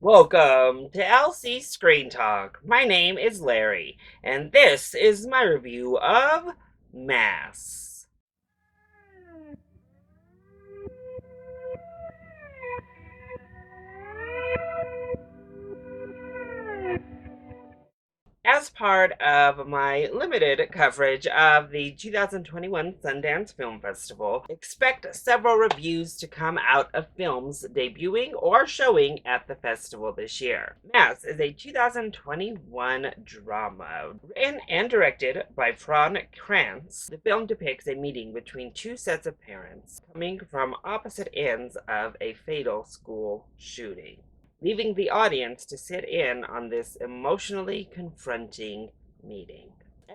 Welcome to LC Screen Talk. My name is Larry, and this is my review of Mass. As part of my limited coverage of the 2021 Sundance Film Festival, expect several reviews to come out of films debuting or showing at the festival this year. Mass is a 2021 drama written and directed by Fran Kranz. The film depicts a meeting between two sets of parents coming from opposite ends of a fatal school shooting, leaving the audience to sit in on this emotionally confronting meeting.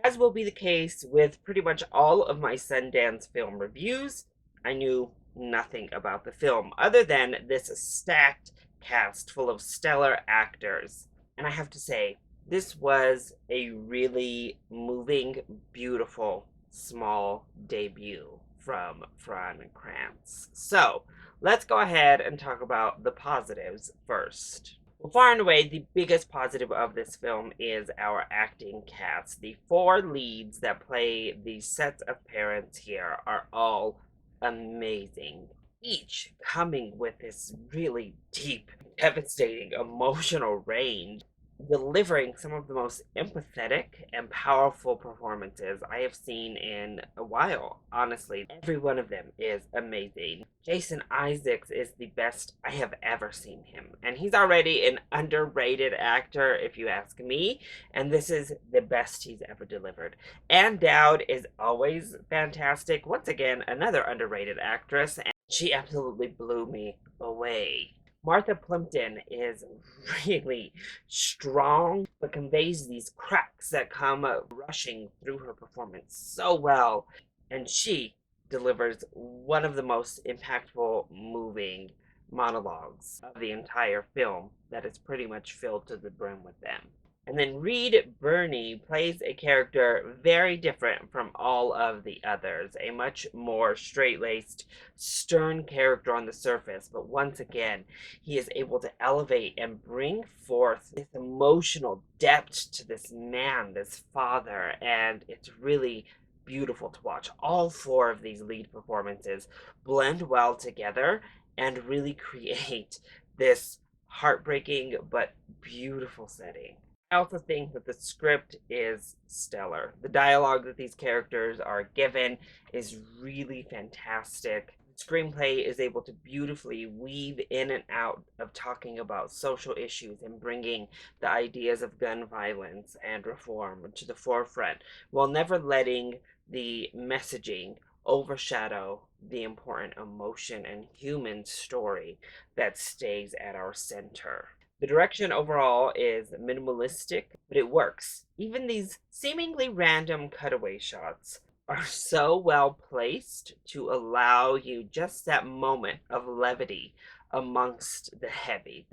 As will be the case with pretty much all of my Sundance film reviews, I knew nothing about the film other than this stacked cast full of stellar actors. And I have to say, this was a really moving, beautiful, small debut from Fran Kranz. So, let's go ahead and talk about the positives first. Well, far and away, the biggest positive of this film is our acting cast. The four leads that play the sets of parents here are all amazing, each coming with this really deep, devastating emotional range, delivering some of the most empathetic and powerful performances I have seen in a while. Honestly, every one of them is amazing. Jason Isaacs is the best I have ever seen him, and he's already an underrated actor, if you ask me, and this is the best he's ever delivered. Ann Dowd is always fantastic. Once again, another underrated actress, and she absolutely blew me away. Martha Plimpton is really strong, but conveys these cracks that come rushing through her performance so well. And she delivers one of the most impactful, moving monologues of the entire film that is pretty much filled to the brim with them. And then Reed Birney plays a character very different from all of the others, a much more straight laced, stern character on the surface, but once again, he is able to elevate and bring forth this emotional depth to this man, this father, and it's really beautiful to watch. All four of these lead performances blend well together and really create this heartbreaking but beautiful setting. I also think that the script is stellar. The dialogue that these characters are given is really fantastic. The screenplay is able to beautifully weave in and out of talking about social issues and bringing the ideas of gun violence and reform to the forefront while never letting the messaging overshadow the important emotion and human story that stays at our center. The direction overall is minimalistic, but it works. Even these seemingly random cutaway shots are so well placed to allow you just that moment of levity amongst the heavy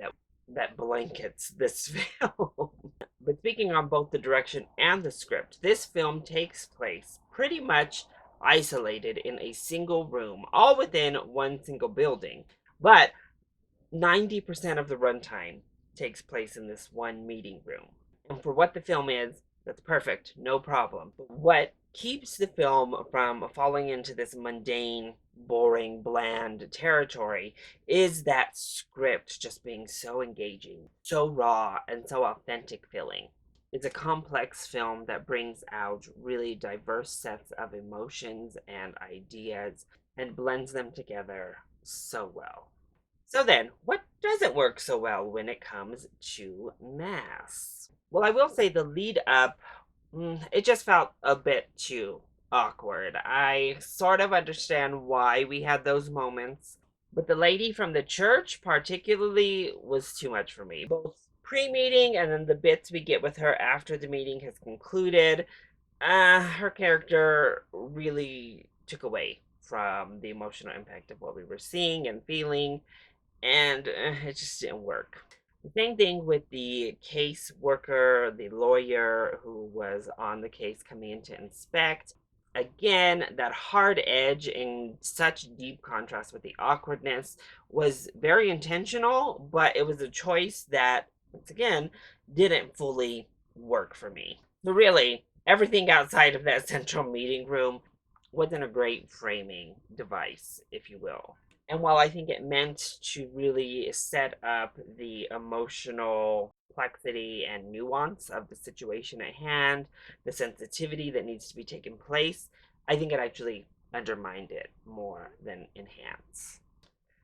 that blankets this film. But speaking on both the direction and the script, this film takes place pretty much isolated in a single room, all within one single building. But 90% of the runtime takes place in this one meeting room. And for what the film is, that's perfect, no problem. But what keeps the film from falling into this mundane, boring, bland territory is that script just being so engaging, so raw, and so authentic feeling. It's a complex film that brings out really diverse sets of emotions and ideas and blends them together so well. So then, what doesn't work so well when it comes to Mass? Well, I will say the lead up, it just felt a bit too awkward. I sort of understand why we had those moments, but the lady from the church, particularly, was too much for me. Both pre meeting and then the bits we get with her after the meeting has concluded, her character really took away from the emotional impact of what we were seeing and feeling, and it just didn't work. The same thing with the case worker, the lawyer who was on the case coming in to inspect. Again, that hard edge in such deep contrast with the awkwardness was very intentional, but it was a choice that, once again, didn't fully work for me. So, really, everything outside of that central meeting room wasn't a great framing device, if you will. And while I think it meant to really set up the emotional complexity and nuance of the situation at hand, the sensitivity that needs to be taken place, I think it actually undermined it more than enhanced.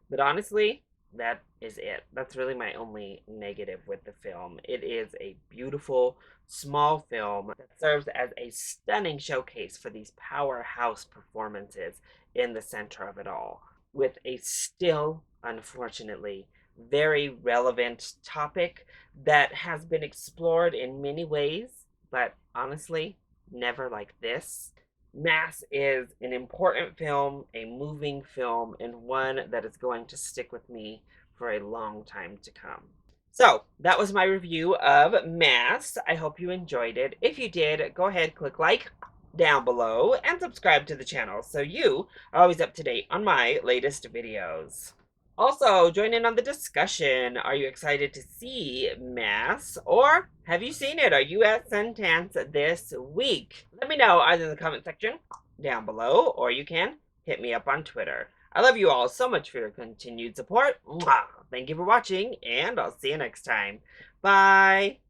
But honestly, that is it. That's really my only negative with the film. It is a beautiful, small film that serves as a stunning showcase for these powerhouse performances in the center of it all, with a still, unfortunately, very relevant topic that has been explored in many ways, but honestly, never like this. Mass is an important film, a moving film, and one that is going to stick with me for a long time to come. So, that was my review of Mass. I hope you enjoyed it. If you did, go ahead, click like down below, and subscribe to the channel so you are always up to date on my latest videos. Also, join in on the discussion. Are you excited to see Mass? Or have you seen it? Are you at Sundance this week? Let me know either in the comment section down below, or you can hit me up on Twitter. I love you all so much for your continued support. Mwah! Thank you for watching, and I'll see you next time. Bye!